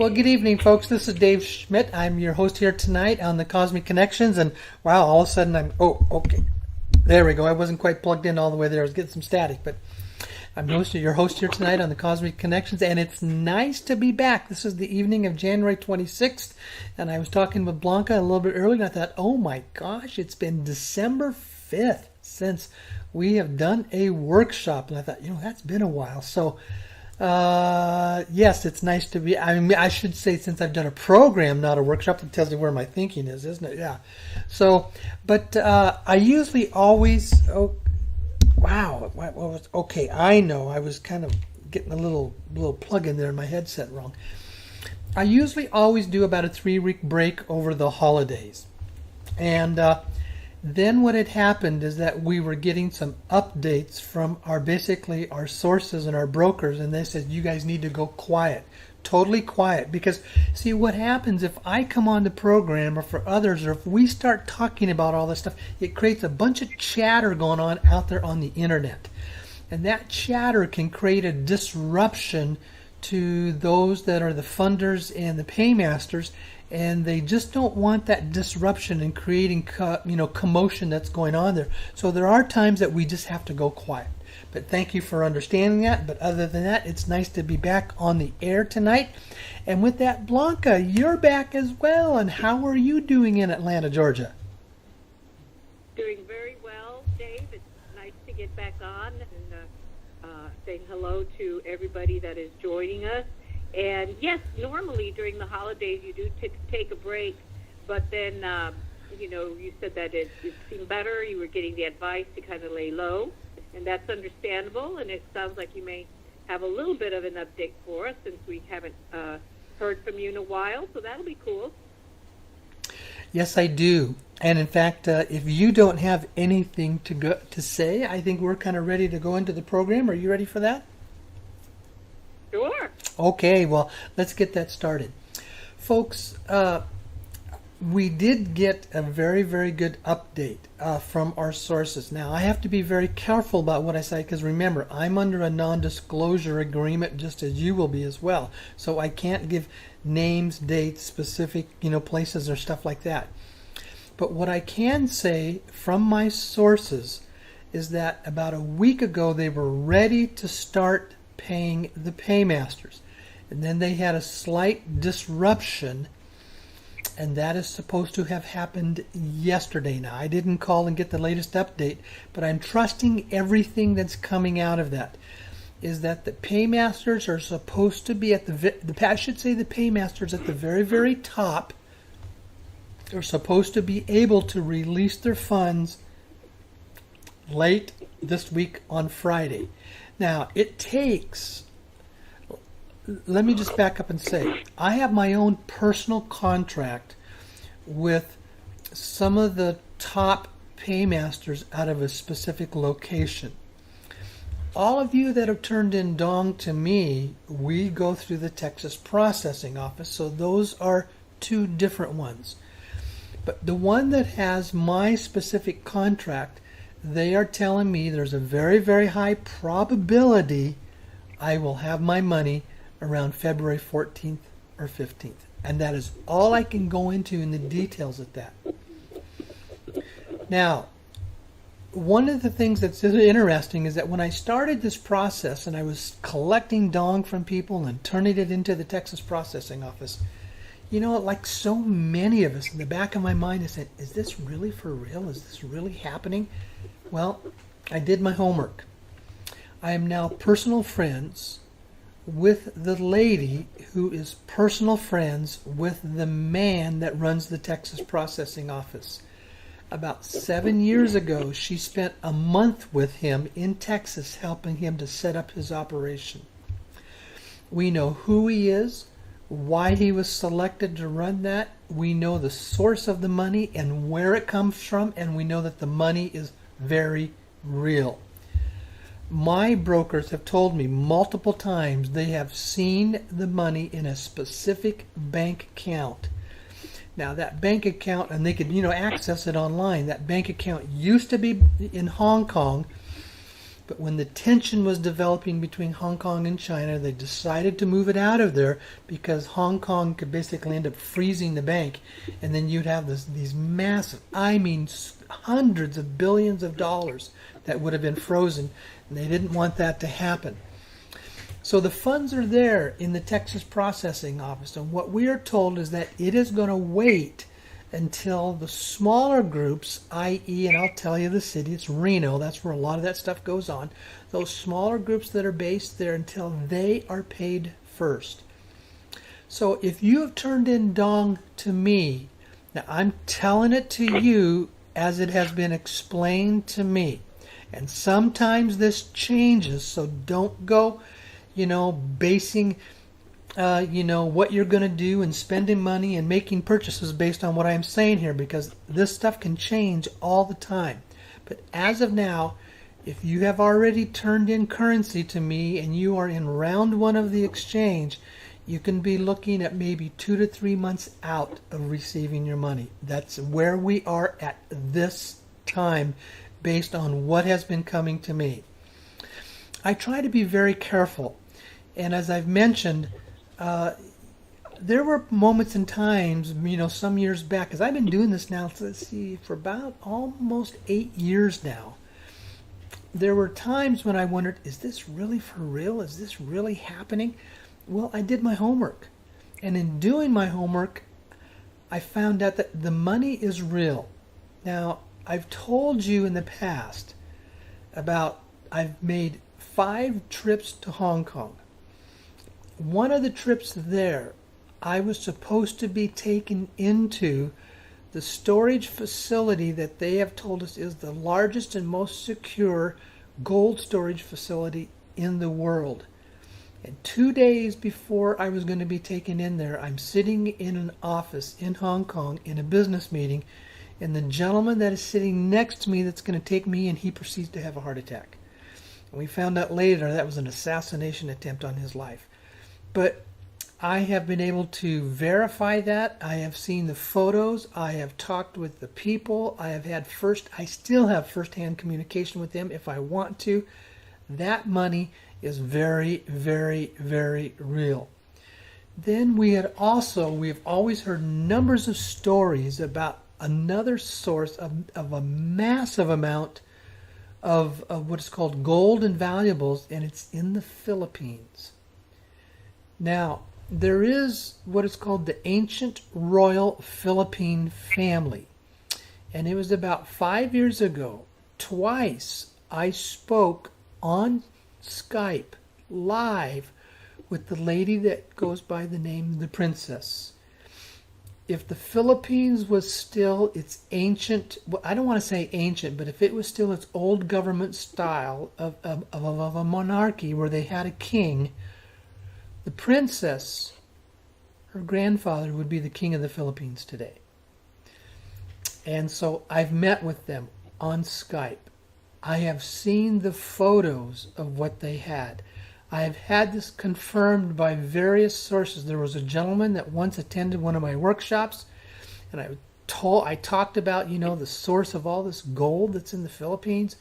Well, good evening, folks. This is Dave Schmidt. I'm your host here tonight on the Cosmic Connections. And wow, all of a sudden okay. There we go. I wasn't quite plugged in all the way there. I was getting some static, but I'm your host here tonight on the Cosmic Connections, and it's nice to be back. This is the evening of January 26th, and I was talking with Blanca a little bit earlier, and I thought, oh my gosh, it's been December 5th since we have done a workshop, and I thought, that's been a while. So, yes, it's nice to be, I should say since I've done a program, not a workshop, that tells you where my thinking is, isn't it? Yeah. So, but I usually always, wow. Okay, I know. I was kind of getting a little plug in there in my headset wrong. I usually always do about a 3-week break over the holidays. And then what had happened is that we were getting some updates from our sources and our brokers, and they said, you guys need to go quiet. Totally quiet. Because, see, what happens if I come on the program or for others, or if we start talking about all this stuff, it creates a bunch of chatter going on out there on the internet. And that chatter can create a disruption to those that are the funders and the paymasters, and they just don't want that disruption and creating commotion that's going on there. So there are times that we just have to go quiet. But thank you for understanding that. But other than that, it's nice to be back on the air tonight. And with that, Blanca, you're back as well. And how are you doing in Atlanta, Georgia? Doing very well, Dave. It's nice to get back on and saying hello to everybody that is joining us. And yes, normally during the holidays you do take a break, but then, you said that it seemed better. You were getting the advice to kind of lay low. And that's understandable, and it sounds like you may have a little bit of an update for us since we haven't heard from you in a while, so that'll be cool. Yes, I do. And in fact, if you don't have anything to say, I think we're kind of ready to go into the program. Are you ready for that? Sure. Okay, well, let's get that started. Folks, we did get a very, very good update from our sources. Now, I have to be very careful about what I say because remember, I'm under a non-disclosure agreement just as you will be as well. So I can't give names, dates, specific, places or stuff like that. But what I can say from my sources is that about a week ago they were ready to start paying the paymasters. And then they had a slight disruption, and that is supposed to have happened yesterday. Now, I didn't call and get the latest update, but I'm trusting everything that's coming out of that. Is that the paymasters are supposed to be at the paymasters at the very, very top are supposed to be able to release their funds late this week on Friday. Now, it takes, let me just back up and say, I have my own personal contract with some of the top paymasters out of a specific location. All of you that have turned in dong to me, we go through the Texas processing office, so those are two different ones. But the one that has my specific contract, they are telling me there's a very, very high probability I will have my money around February 14th or 15th. And that is all I can go into in the details of that. Now, one of the things that's interesting is that when I started this process and I was collecting dong from people and turning it into the Texas processing office, like so many of us, in the back of my mind I said, is this really for real? Is this really happening? Well, I did my homework. I am now personal friends with the lady who is personal friends with the man that runs the Texas processing office. About 7 years ago, she spent a month with him in Texas helping him to set up his operation. We know who he is, why he was selected to run that. We know the source of the money and where it comes from, and we know that the money is very real. My brokers have told me multiple times they have seen the money in a specific bank account. Now that bank account, and they could, access it online. That bank account used to be in Hong Kong, But when the tension was developing between Hong Kong and China, they decided to move it out of there because Hong Kong could basically end up freezing the bank. And then you'd have these massive, I mean, hundreds of billions of dollars that would have been frozen. And they didn't want that to happen. So the funds are there in the Texas processing office. And what we are told is that it is going to wait until the smaller groups, i.e., and I'll tell you the city, it's Reno, that's where a lot of that stuff goes on, those smaller groups that are based there until they are paid first. So if you have turned in dong to me, now I'm telling it to you as it has been explained to me. And sometimes this changes, so don't go, basing what you're going to do and spending money and making purchases based on what I'm saying here, because this stuff can change all the time. But as of now, if you have already turned in currency to me and you are in round one of the exchange, you can be looking at maybe 2 to 3 months out of receiving your money. That's where we are at this time based on what has been coming to me. I try to be very careful. And as I've mentioned, there were moments and times, some years back, because I've been doing this now, for about almost 8 years now. There were times when I wondered, is this really for real? Is this really happening? Well, I did my homework. And in doing my homework, I found out that the money is real. Now, I've told you in the past about I've made 5 trips to Hong Kong. One of the trips there, I was supposed to be taken into the storage facility that they have told us is the largest and most secure gold storage facility in the world. And 2 days before I was going to be taken in there, I'm sitting in an office in Hong Kong in a business meeting, and the gentleman that is sitting next to me that's going to take me in, he proceeds to have a heart attack. And we found out later that was an assassination attempt on his life. But I have been able to verify that. I have seen the photos. I have talked with the people. I still have first-hand communication with them if I want to. That money is very, very, very real. Then we've always heard numbers of stories about another source of a massive amount of what is called gold and valuables, and it's in the Philippines. Now, there is what is called the ancient royal Philippine family. And it was about 5 years ago, twice I spoke on Skype live with the lady that goes by the name the Princess. If the Philippines was still its ancient, well, I don't want to say ancient, but if it was still its old government style of a monarchy where they had a king, the princess, her grandfather, would be the king of the Philippines today. And so I've met with them on Skype. I have seen the photos of what they had. I have had this confirmed by various sources. There was a gentleman that once attended one of my workshops, and I talked about, the source of all this gold that's in the Philippines.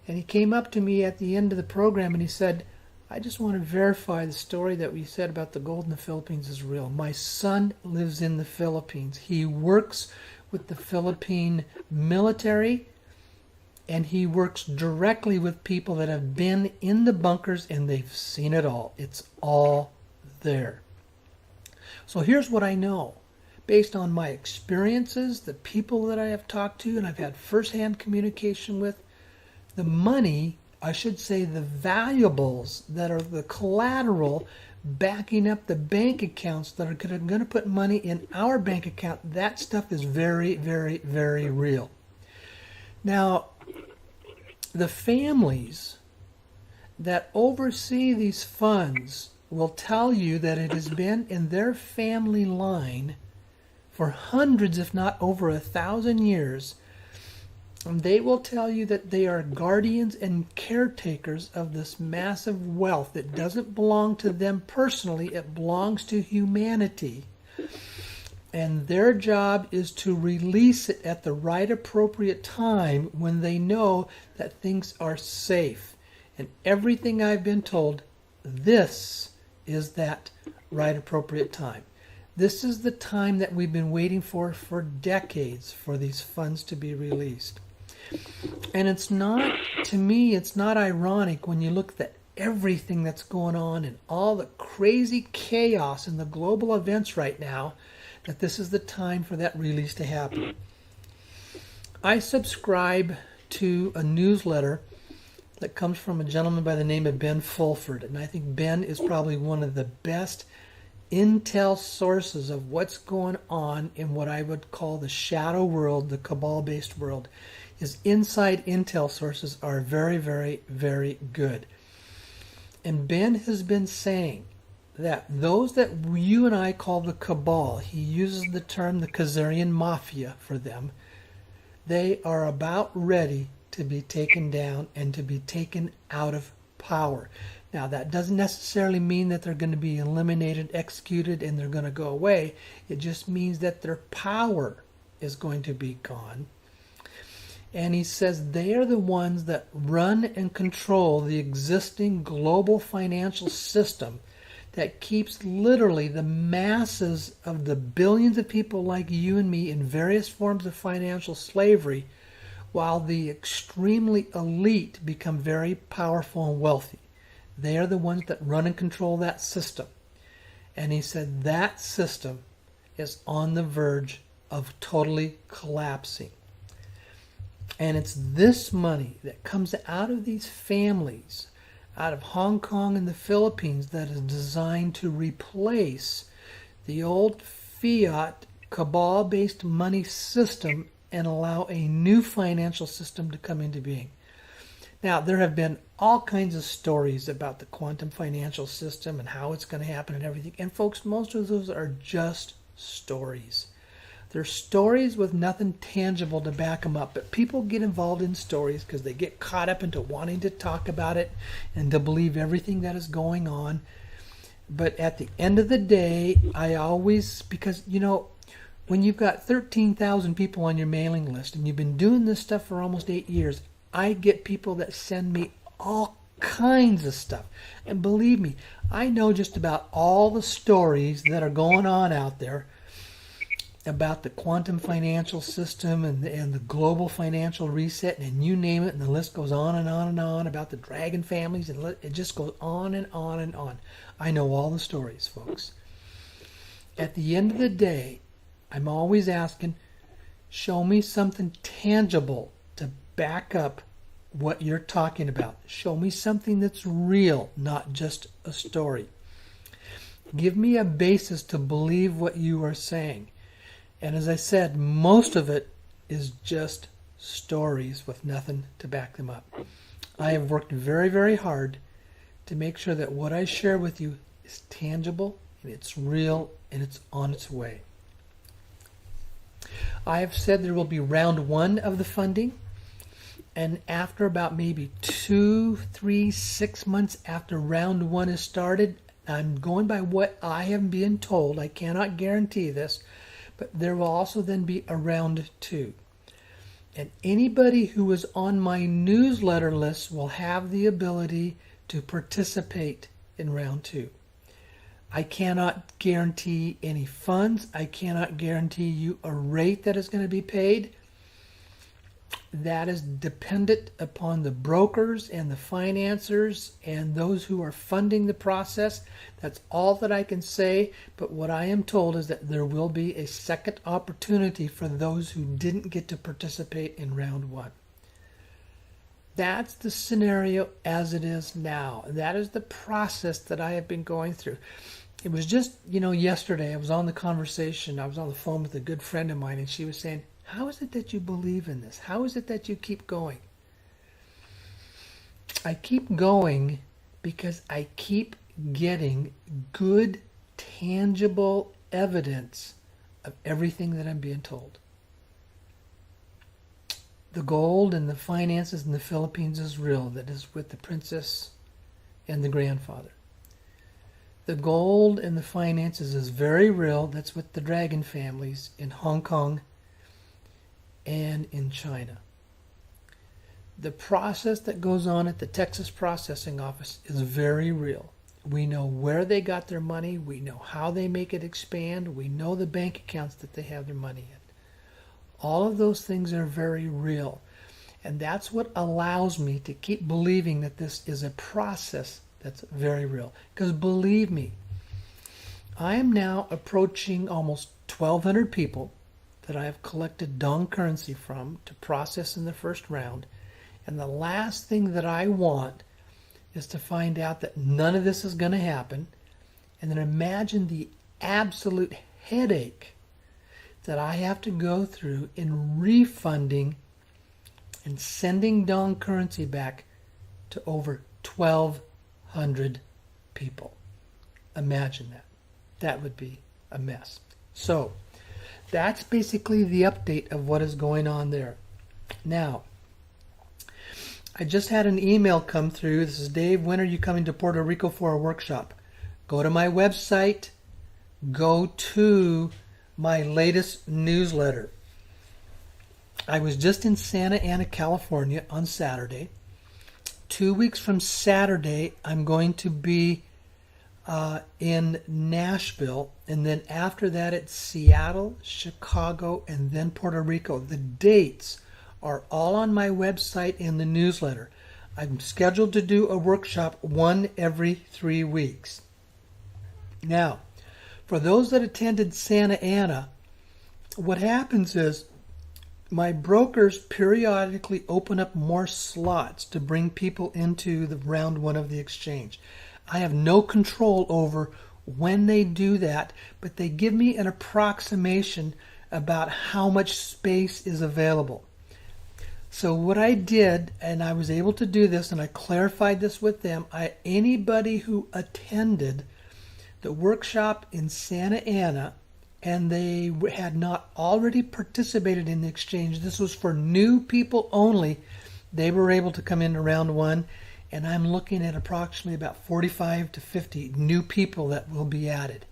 And he came up to me at the end of the program and he said, I just want to verify the story that we said about the gold in the Philippines is real. My son lives in the Philippines. He works with the Philippine military, and he works directly with people that have been in the bunkers, and they've seen it all. It's all there. So here's what I know. Based on my experiences, the people that I have talked to, and I've had firsthand communication with, the money, I should say the valuables that are the collateral backing up the bank accounts that are going to put money in our bank account, that stuff is very, very, very real. Now, the families that oversee these funds will tell you that it has been in their family line for hundreds, if not over 1,000 years. And they will tell you that they are guardians and caretakers of this massive wealth. It doesn't belong to them personally, it belongs to humanity. And their job is to release it at the right appropriate time when they know that things are safe. And everything I've been told, this is that right appropriate time. This is the time that we've been waiting for decades for these funds to be released. And it's not, to me, it's not ironic when you look at everything that's going on and all the crazy chaos in the global events right now, that this is the time for that release to happen. I subscribe to a newsletter that comes from a gentleman by the name of Ben Fulford, and I think Ben is probably one of the best intel sources of what's going on in what I would call the shadow world, the cabal-based world. His inside intel sources are very, very, very good. And Ben has been saying that those that you and I call the cabal, he uses the term the Khazarian mafia for them, they are about ready to be taken down and to be taken out of power. Now, that doesn't necessarily mean that they're going to be eliminated, executed, and they're going to go away. It just means that their power is going to be gone. And he says they are the ones that run and control the existing global financial system that keeps literally the masses of the billions of people like you and me in various forms of financial slavery, while the extremely elite become very powerful and wealthy. They are the ones that run and control that system. And he said that system is on the verge of totally collapsing. And it's this money that comes out of these families, out of Hong Kong and the Philippines, that is designed to replace the old fiat cabal-based money system and allow a new financial system to come into being. Now, there have been all kinds of stories about the quantum financial system and how it's going to happen and everything. And folks, most of those are just stories. They're stories with nothing tangible to back them up. But people get involved in stories because they get caught up into wanting to talk about it and to believe everything that is going on. But at the end of the day, I always, because, you know, when you've got 13,000 people on your mailing list and you've been doing this stuff for almost 8 years, I get people that send me all kinds of stuff. And believe me, I know just about all the stories that are going on out there about the quantum financial system and the global financial reset, and you name it, and the list goes on and on and on about the dragon families, and it just goes on and on and on. I know all the stories, folks. At the end of the day, I'm always asking, show me something tangible to back up what you're talking about. Show me something that's real, not just a story. Give me a basis to believe what you are saying. And as I said, most of it is just stories with nothing to back them up. I have worked very, very hard to make sure that what I share with you is tangible, and it's real, and it's on its way. I have said there will be round 1 of the funding, and after about maybe 2, 3, 6 months after round 1 is started, I'm going by what I am being told. I cannot guarantee this, but there will also then be a round 2. And anybody who is on my newsletter list will have the ability to participate in round 2. I cannot guarantee any funds. I cannot guarantee you a rate that is going to be paid. That is dependent upon the brokers and the financiers and those who are funding the process. That's all that I can say. But what I am told is that there will be a second opportunity for those who didn't get to participate in round 1. That's the scenario as it is now. That is the process that I have been going through. It was just, yesterday I was on the phone with a good friend of mine, and she was saying, how is it that you believe in this? How is it that you keep going? I keep going because I keep getting good, tangible evidence of everything that I'm being told. The gold and the finances in the Philippines is real. That is with the princess and the grandfather. The gold and the finances is very real. That's with the dragon families in Hong Kong and in China. The process that goes on at the Texas processing office is very real. We know where they got their money. We know how they make it expand. We know the bank accounts that they have their money in. All of those things are very real. And that's what allows me to keep believing that this is a process that's very real. Because believe me, I am now approaching almost 1,200 people that I have collected Dong currency from to process in the first round. And the last thing that I want is to find out that none of this is going to happen. And then imagine the absolute headache that I have to go through in refunding and sending Dong currency back to over 1,200 people. Imagine that. That would be a mess. So, that's basically the update of what is going on there. Now, I just had an email come through. This is Dave. When are you coming to Puerto Rico for a workshop? Go to my website. Go to my latest newsletter. I was just in Santa Ana, California on Saturday. 2 weeks from Saturday, I'm going to be in Nashville, and then after that it's Seattle, Chicago, and then Puerto Rico. The dates are all on my website in the newsletter. I'm scheduled to do a workshop one every 3 weeks. Now, for those that attended Santa Ana, what happens is my brokers periodically open up more slots to bring people into the round one of the exchange. I have no control over when they do that, but they give me an approximation about how much space is available. So what I did, and I was able to do this, and I clarified this with them, anybody who attended the workshop in Santa Ana and they had not already participated in the exchange, this was for new people only, they were able to come into round one. And I'm looking at approximately about 45 to 50 new people that will be added.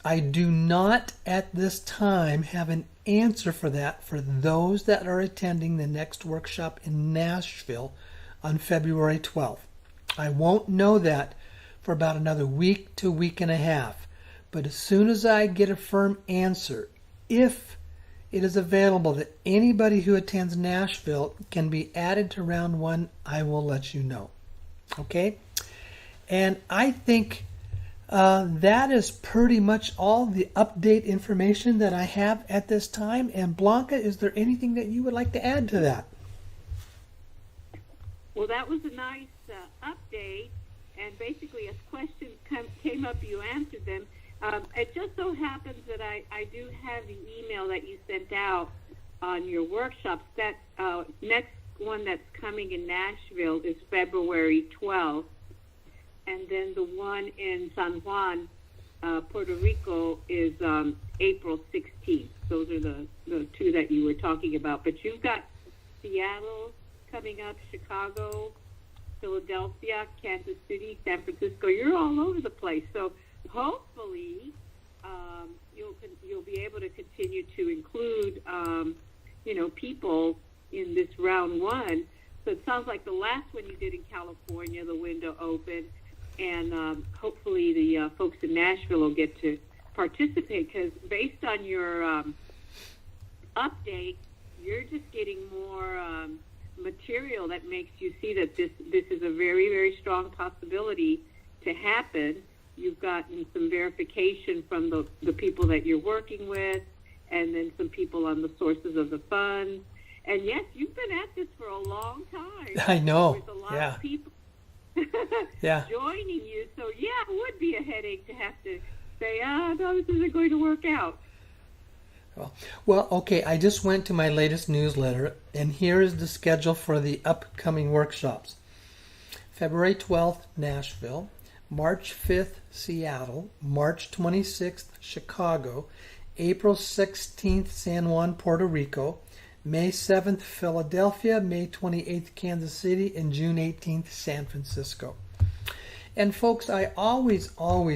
I do not at this time have an answer for that for those that are attending the next workshop in Nashville on February 12th. I won't know that for about another week to week and a half. But as soon as I get a firm answer, if it is available that anybody who attends Nashville can be added to round one, I will let you know. Okay? And I think that is pretty much all the update information that I have at this time. And Blanca, is there anything that you would like to add to that? Well, that was a nice update. And basically, as questions came up, you answered them. It just so happens that I do have the email that you sent out on your workshops. That next one that's coming in Nashville is February 12th. And then the one in San Juan, Puerto Rico, is April 16th. Those are the two that you were talking about. But you've got Seattle coming up, Chicago, Philadelphia, Kansas City, San Francisco. You're all over the place. So hopefully, you'll be able to continue to include, people in this round one. So it sounds like the last one you did in California, the window opened, and hopefully the folks in Nashville will get to participate. Because based on your update, you're just getting more material that makes you see that this is a very, very strong possibility to happen. You've gotten some verification from the people that you're working with, and then some people on the sources of the funds. And yes, you've been at this for a long time. I know. With a lot of people joining you. So yeah, it would be a headache to have to say, no, this isn't going to work out. Well, okay, I just went to my latest newsletter, and here is the schedule for the upcoming workshops. February 12th, Nashville. March 5th, Seattle. March 26th, Chicago. April 16th, San Juan, Puerto Rico. May 7th, Philadelphia. May 28th, Kansas City. And June 18th, San Francisco. And folks, I always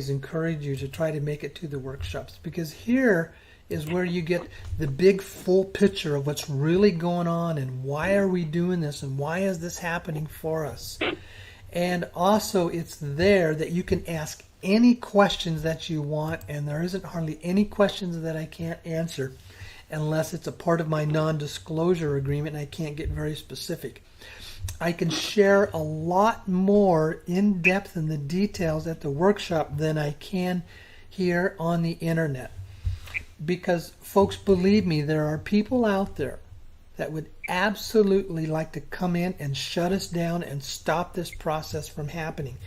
encourage you to try to make it to the workshops, because here is where you get the big full picture of what's really going on and why are we doing this and why is this happening for us. And also it's there that you can ask any questions that you want, and there isn't hardly any questions that I can't answer unless it's a part of my non-disclosure agreement and I can't get very specific. I can share a lot more in depth in the details at the workshop than I can here on the internet. Because folks, believe me, there are people out there that would absolutely like to come in and shut us down and stop this process from happening.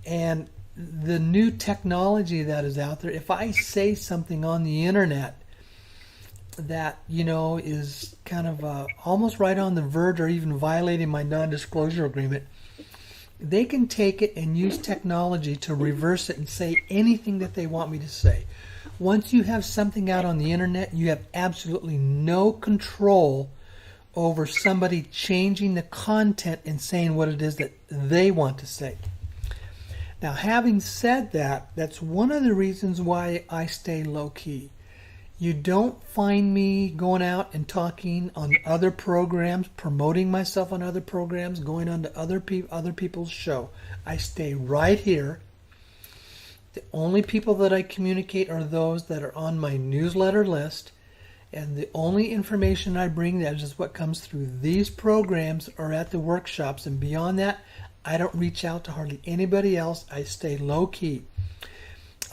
And the new technology that is out there, if I say something on the internet that, is kind of almost right on the verge or even violating my non-disclosure agreement, they can take it and use technology to reverse it and say anything that they want me to say. Once you have something out on the internet, you have absolutely no control over somebody changing the content and saying what it is that they want to say. Now, having said that, that's one of the reasons why I stay low-key. You don't find me going out and talking on other programs, promoting myself on other programs, going on to other people's show. I stay right here. The only people that I communicate are those that are on my newsletter list, and the only information I bring that is what comes through these programs or at the workshops, and beyond that, I don't reach out to hardly anybody else. I stay low-key.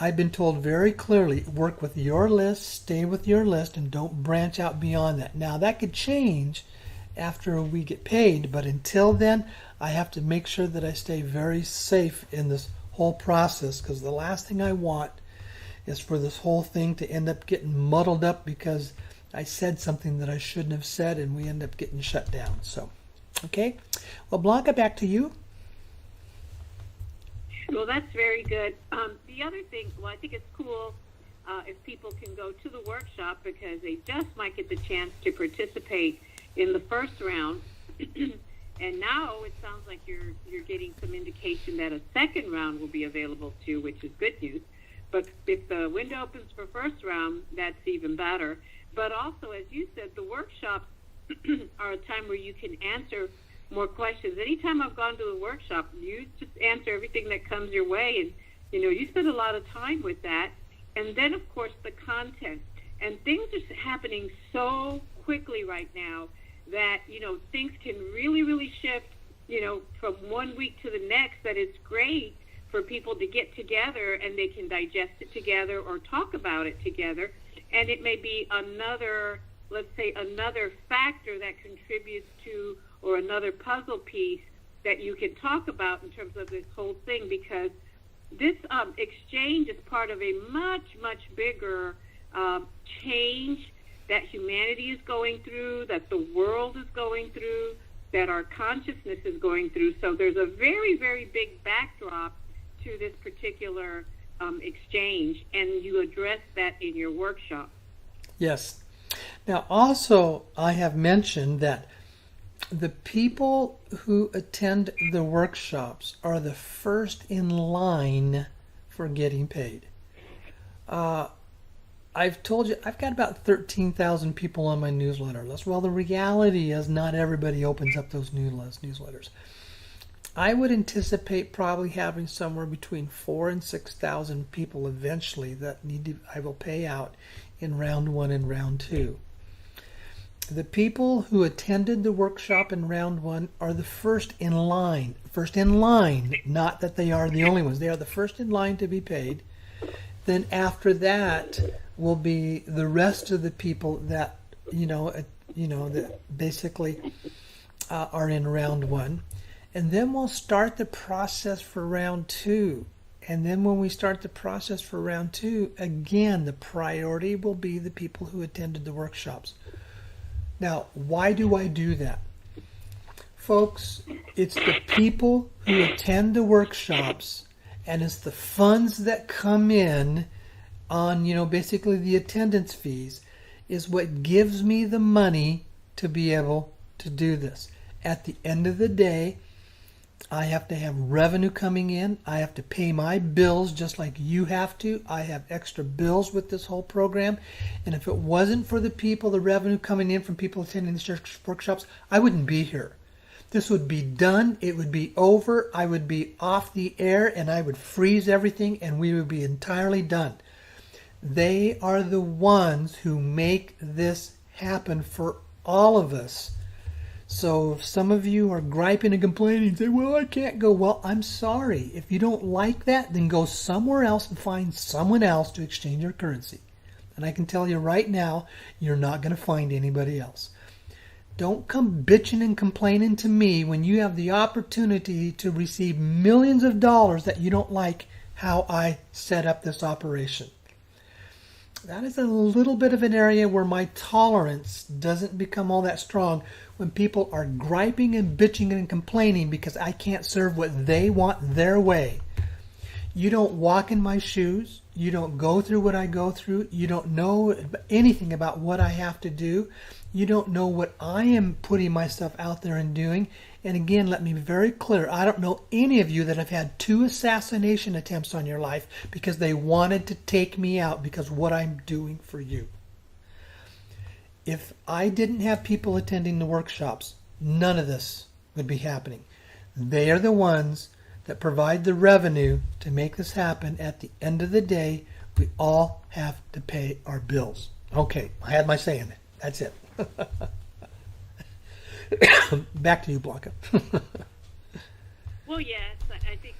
I've been told very clearly, work with your list, stay with your list, and don't branch out beyond that. Now, that could change after we get paid, but until then, I have to make sure that I stay very safe in this whole process, because the last thing I want is for this whole thing to end up getting muddled up because I said something that I shouldn't have said and we end up getting shut down. So, okay. Well, Blanca, back to you. Well, that's very good. The other thing, I think it's cool if people can go to the workshop because they just might get the chance to participate in the first round. And now it sounds like you're getting some indication that a second round will be available too, which is good news. But if the window opens for first round, that's even better. But also, as you said, the workshops are a time where you can answer more questions. Anytime I've gone to the workshop, you just answer everything that comes your way, and you spend a lot of time with that. And then, of course, the content. And things are happening so quickly right now that things can really, really shift. From one week to the next. That it's great for people to get together and they can digest it together or talk about it together. And it may be another factor that contributes to, or another puzzle piece that you can talk about in terms of this whole thing, because this exchange is part of a much, much bigger change that humanity is going through, that the world is going through, that our consciousness is going through. So there's a very, very big backdrop to this particular exchange, and you address that in your workshop. Yes. Now, also, I have mentioned that the people who attend the workshops are the first in line for getting paid. I've told you, I've got about 13,000 people on my newsletter list. Well, the reality is not everybody opens up those newsletters. I would anticipate probably having somewhere between 4,000 and 6,000 people eventually that I will pay out in round 1 and round 2. The people who attended the workshop in round 1 are the first in line. First in line, not that they are the only ones. They are the first in line to be paid. Then after that will be the rest of the people that that basically are in round 1. And then we'll start the process for round 2. And then when we start the process for round 2, again, the priority will be the people who attended the workshops. Now, why do I do that? Folks, it's the people who attend the workshops, and it's the funds that come in on, basically the attendance fees, is what gives me the money to be able to do this. At the end of the day, I have to have revenue coming in. I have to pay my bills just like you have to. I have extra bills with this whole program. And if it wasn't for the people, the revenue coming in from people attending the church workshops, I wouldn't be here. This would be done. It would be over. I would be off the air and I would freeze everything and we would be entirely done. They are the ones who make this happen for all of us. So if some of you are griping and complaining and say, well, I can't go. Well, I'm sorry. If you don't like that, then go somewhere else and find someone else to exchange your currency. And I can tell you right now, you're not going to find anybody else. Don't come bitching and complaining to me when you have the opportunity to receive millions of dollars that you don't like how I set up this operation. That is a little bit of an area where my tolerance doesn't become all that strong when people are griping and bitching and complaining because I can't serve what they want their way. You don't walk in my shoes. You don't go through what I go through. You don't know anything about what I have to do. You don't know what I am putting myself out there and doing. And again, let me be very clear. I don't know any of you that have had 2 assassination attempts on your life because they wanted to take me out because of what I'm doing for you. If I didn't have people attending the workshops, none of this would be happening. They are the ones that provide the revenue to make this happen. At the end of the day, we all have to pay our bills. Okay, I had my say in it. That's it. Back to you, Blanca. Well, yes, I think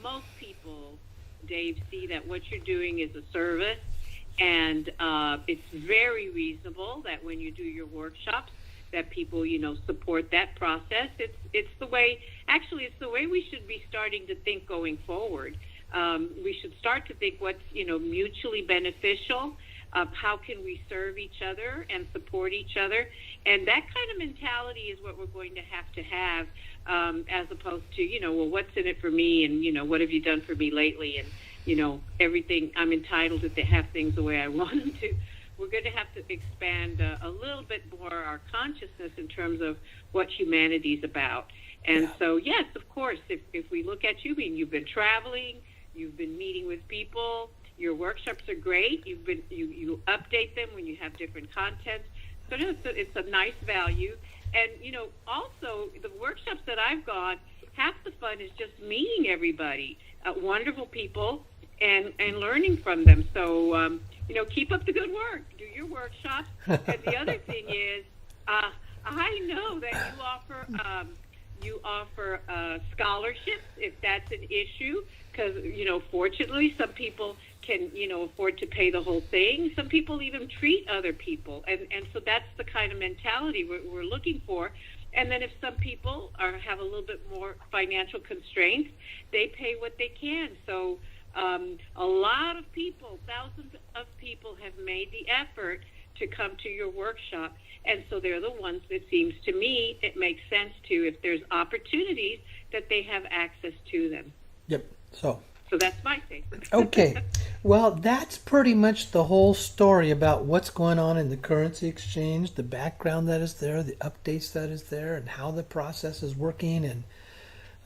most people, Dave, see that what you're doing is a service, and it's very reasonable that when you do your workshops, that people, support that process. It's the way we should be starting to think going forward. We should start to think what's, mutually beneficial. How can we serve each other and support each other? And that kind of mentality is what we're going to have, as opposed to, well, what's in it for me? And, what have you done for me lately? And, everything, I'm entitled to have things the way I want them to. We're going to have to expand a little bit more our consciousness in terms of what humanity's about. And so, yes, of course, if we look at you, you've been traveling, you've been meeting with people, your workshops are great. You update them when you have different content. So it's a nice value. And, also the workshops that I've gone, half the fun is just meeting everybody, wonderful people, and learning from them. So, keep up the good work. Do your workshops. And the other thing is, I know that you offer scholarships if that's an issue, because, fortunately, some people can, afford to pay the whole thing. Some people even treat other people. And so that's the kind of mentality we're looking for. And then if some people have a little bit more financial constraints, they pay what they can. So a lot of people, thousands of people have made the effort to come to your workshop. And so they're the ones that seems to me it makes sense to, if there's opportunities, that they have access to them. Yep. So that's my thing. Okay. Well, that's pretty much the whole story about what's going on in the currency exchange, the background that is there, the updates that is there, and how the process is working. And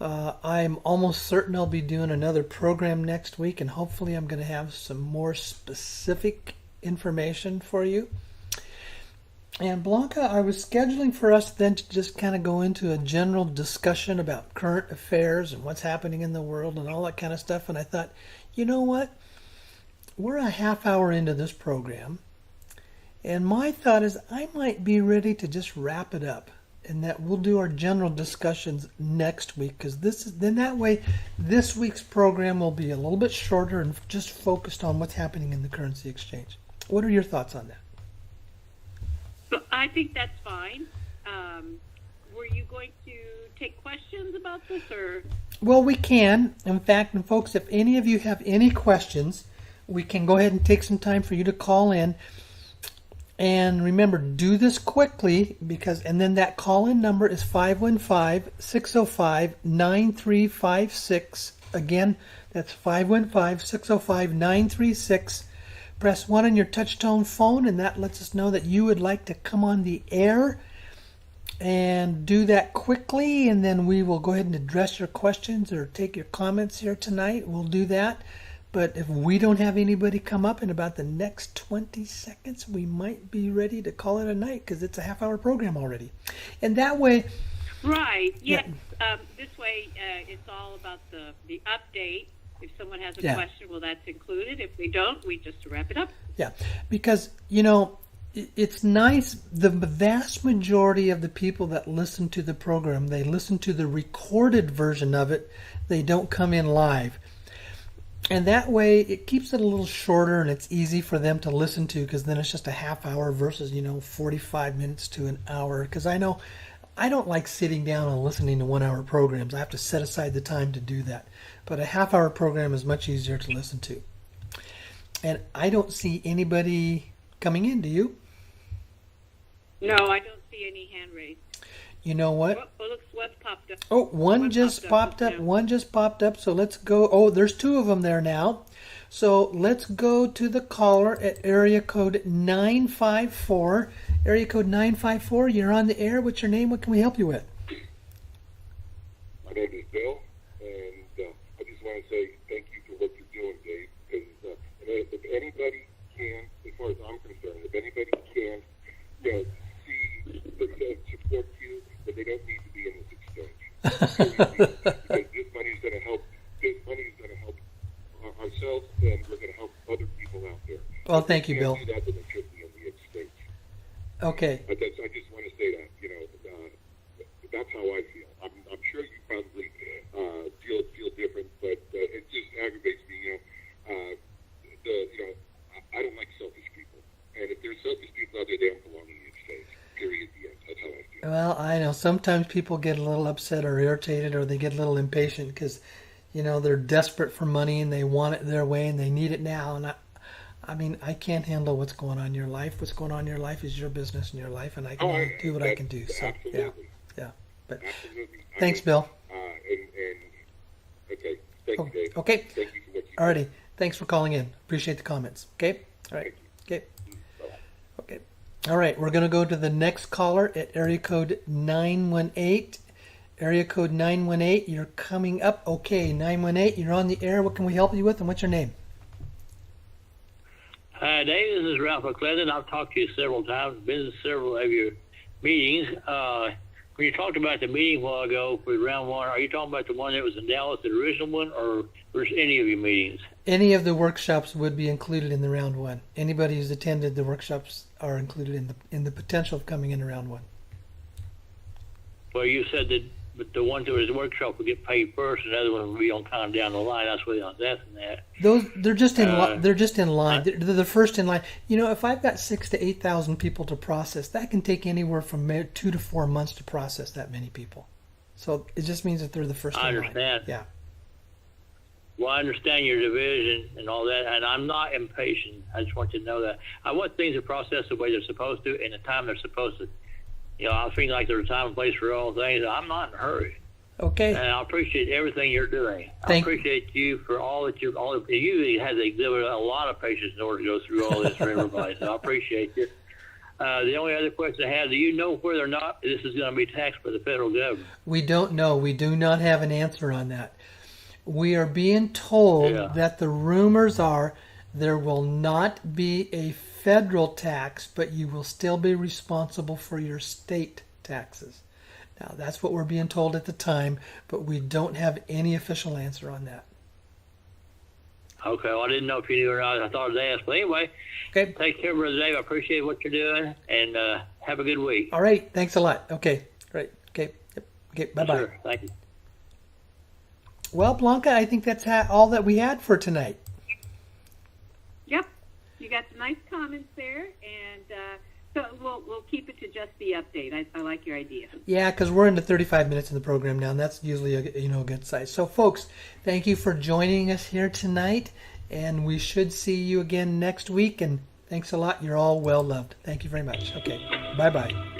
I'm almost certain I'll be doing another program next week, and hopefully I'm going to have some more specific information for you. And Blanca, I was scheduling for us then to just kind of go into a general discussion about current affairs and what's happening in the world and all that kind of stuff. And I thought, you know what? We're a half hour into this program. And my thought is I might be ready to just wrap it up, and that we'll do our general discussions next week, because that way this week's program will be a little bit shorter and just focused on what's happening in the currency exchange. What are your thoughts on that? So I think that's fine. Were you going to take questions about this, or? Well, we can. In fact, and folks, if any of you have any questions, we can go ahead and take some time for you to call in. And remember, do this quickly, and then that call-in number is 515-605-9356. Again, that's 515-605-9356. Press 1 on your touch-tone phone, and that lets us know that you would like to come on the air. and do that quickly, and then we will go ahead and address your questions or take your comments here tonight. We'll do that. But if we don't have anybody come up in about the next 20 seconds, we might be ready to call it a night because it's a half-hour program already. And that way... Right, yes. Yeah. This way, it's all about the update. If someone has a question, well, that's included. If they don't, we just wrap it up. Yeah, because, it's nice. The vast majority of the people that listen to the program, they listen to the recorded version of it. They don't come in live. And that way, it keeps it a little shorter and it's easy for them to listen to because then it's just a half hour versus, 45 minutes to an hour. Because I know I don't like sitting down and listening to 1 hour programs. I have to set aside the time to do that. But a half hour program is much easier to listen to. And I don't see anybody coming in, do you? No, I don't see any hand raised. You know what? Oh, looks what's popped up. Oh, one just popped up. One just popped up. So let's go. Oh, there's two of them there now. So let's go to the caller at area code 954. Area code 954. You're on the air. What's your name? What can we help you with? My name is Bill, and I just want to say thank you for what you're doing, Dave. Because if anybody can, as far as I'm concerned, if anybody can, see that support you, that they don't need to be in this exchange. Because this money is going to help. This money is going to help ourselves, and we're going to help other people out there. Well, thank you, Bill. Do that, then it should be in the exchange. Okay. I just want to say that, that's how I feel. I'm sure you probably feel different, but it just aggravates me. I don't like selfish people, and if there's selfish people out there, they don't belong in the exchange. Period. The end. That's how I feel. Well, I know sometimes people get a little upset or irritated, or they get a little impatient because, they're desperate for money and they want it their way and they need it now. And I can't handle what's going on in your life. What's going on in your life is your business and your life, and I can only do what I can do. So, absolutely. Yeah. But absolutely. thanks, Bill. Okay. Thank you, Dave. Okay. Thank you for what you do. Alrighty. Thanks for calling in. Appreciate the comments. Okay. All right. Okay. Bye-bye. Okay. All right. We're going to go to the next caller at area code 918. Area code 918. You're coming up. Okay. 918. You're on the air. What can we help you with, and what's your name? Hi, Dave. This is Ralph McClellan. I've talked to you several times, been to several of your meetings. When you talked about the meeting a while ago for round one, are you talking about the one that was in Dallas, the original one, or was any of your meetings? Any of the workshops would be included in the round one. Anybody who's attended the workshops are included in the potential of coming in round one. Well, you said that but the ones that was the workshop would get paid first, and the other one would be on kind of down the line. That's what I was asking that. They're just in they're just in line. They're the first in line. If I've got 6,000 to 8,000 people to process, that can take anywhere from 2 to 4 months to process that many people. So it just means that they're the first in line. I understand. Yeah. Well, I understand your division and all that, and I'm not impatient. I just want you to know that. I want things to process the way they're supposed to and the time they're supposed to. I feel like there's a time and place for all things. I'm not in a hurry. Okay. And I appreciate everything you're doing. I appreciate you for all that you had to exhibit a lot of patience in order to go through all this for everybody. So I appreciate you. The only other question I have, do you know whether or not this is going to be taxed by the federal government? We don't know. We do not have an answer on that. We are being told that the rumors are there will not be a federal tax, but you will still be responsible for your state taxes. Now, that's what we're being told at the time, but we don't have any official answer on that. Okay, well, I didn't know if you knew or not. I thought I'd ask. But anyway, okay. Take care, Brother Dave. I appreciate what you're doing, and have a good week. All right. Thanks a lot. Okay. Great. Okay. Yep. Okay. Bye-bye. Sure. Thank you. Well, Blanca, I think that's all that we had for tonight. Yep. You got some nice comments there, and so we'll keep it to just the update. I like your idea. Yeah, because we're into 35 minutes in the program now, and that's usually a good size. So, folks, thank you for joining us here tonight, and we should see you again next week. And thanks a lot. You're all well loved. Thank you very much. Okay, bye-bye.